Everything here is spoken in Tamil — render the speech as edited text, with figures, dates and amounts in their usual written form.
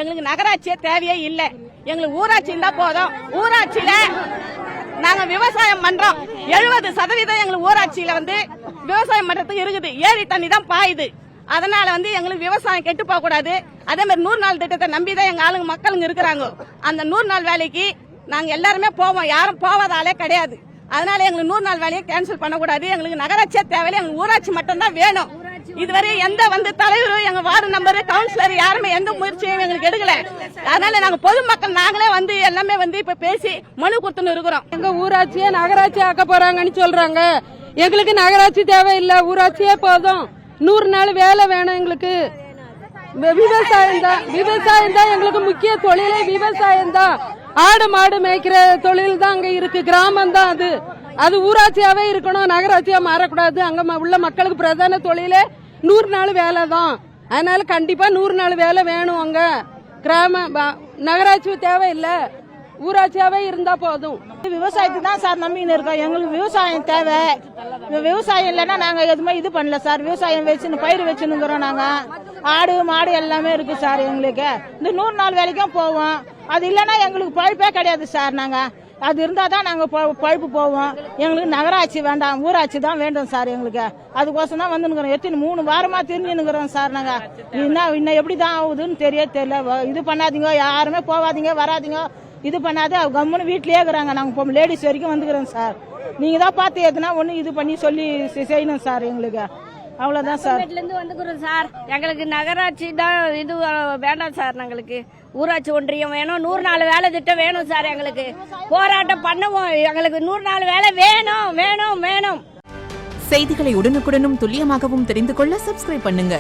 எங்களுக்கு நகராட்சியே தேவையே இல்லை. எங்களுக்கு ஊராட்சி இருந்தா போதும். ஊராட்சியில நாங்க விவசாயம் பண்றோம். 70% எங்களுக்கு ஊராட்சியில விவசாயம் பண்றதுக்கு இருக்குது. ஏரி தண்ணி தான் பாயுது. அதனால எங்களுக்கு விவசாயம் கெட்டு போக கூடாது. அதே மாதிரி 100 நாள் திட்டத்தை நம்பிதான் எங்க ஆளுங்க மக்களுங்க இருக்கிறாங்க. அந்த 100 நாள் வேலைக்கு நாங்க எல்லாருமே போவோம். யாரும் போவதாலே கிடையாது. அதனால எங்களுக்கு 100 நாள் வேலையை கேன்சல் பண்ணக்கூடாது. எங்களுக்கு நகராட்சியே தேவையில்லை. எங்களுக்கு ஊராட்சி மட்டும் தான் வேணும். இதுவரை எந்த தலைவரும் எங்க வார்டு நம்பர் கவுன்சிலர் யாருமே எந்த முயற்சியும் எங்களுக்கு எடுக்கல. அதனால நாங்க பொதுமக்கள் நாங்களே எல்லாமே இப்ப பேசி மனு கொடுத்துன்னு இருக்கிறோம். எங்க ஊராட்சியே நகராட்சி ஆக்க போறாங்கன்னு சொல்றாங்க. எங்களுக்கு நகராட்சி தேவையில்லை, ஊராட்சியே போதும். 100 நாள் வேலை வேணும் எங்களுக்கு. விவசாயம் தான் எங்களுக்கு முக்கிய தொழிலே விவசாயம் தான். ஆடு மாடு மேய்க்கிற தொழில் தான் அங்க இருக்கு. கிராமம் தான் அது ஊராட்சியாவே இருக்கணும், நகராட்சியா மாறக்கூடாது. அங்க உள்ள மக்களுக்கு பிரதான தொழிலே 100 நாள் வேலை தான். அதனால கண்டிப்பா 100 நாள் வேலை வேணும். அங்க நகராட்சி தேவையில்லை, ஊராட்சியாவே இருந்தா போதும். விவசாயத்துக்கு தான் சார் நம்பின்னு இருக்கோம். எங்களுக்கு விவசாயம் தேவை. விவசாயம் இல்லைன்னா நாங்க எதுவுமே இது பண்ணல சார். விவசாயம் வச்சுன்னு பயிர் வச்சுன்னுங்கிறோம். நாங்க ஆடு மாடு எல்லாமே இருக்கு சார். எங்களுக்கு இந்த 100 நாள் வேலைக்கும் போவோம். அது இல்லைன்னா எங்களுக்கு பழப்பே கிடையாது சார். நாங்க அது இருந்தா தான் நாங்க பழப்பு போவோம். எங்களுக்கு நகராட்சி வேண்டாம், ஊராட்சி தான் வேண்டும் சார். எங்களுக்கு அதுக்கோசம் தான் வந்துருக்கிறோம். எத்தனை 3 வாரமா தெரிஞ்சுன்னுக்கிறோம் சார். நாங்க இன்னும் எப்படிதான் ஆகுதுன்னு தெரியல. இது பண்ணாதீங்க, யாருமே போவாதீங்க வராதீங்க, இது பண்ணாத கம்முன்னு வீட்லயே இருக்கிறாங்க. நாங்க லேடிஸ் வரைக்கும் வந்துக்கிறோம் சார். நீங்க தான் பார்த்து எதுனா ஒண்ணு இது பண்ணி சொல்லி செய்யணும் சார். எங்களுக்கு அவ்வளவுதான் சார். வந்துக்கிறோம் சார். எங்களுக்கு நகராட்சி தான் இது வேண்டாம் சார். எங்களுக்கு ஊராட்சி ஒன்றியம் வேணும். 100 நாள் வேலை திட்டம் வேணும் சார். எங்களுக்கு போராட்டம் பண்ணுவோம். எங்களுக்கு 100 நாள் வேலை வேணும் வேணும் வேணும். செய்திகளை உடனுக்குடனும் துல்லியமாகவும் தெரிந்து கொள்ள சப்ஸ்கிரைப் பண்ணுங்க.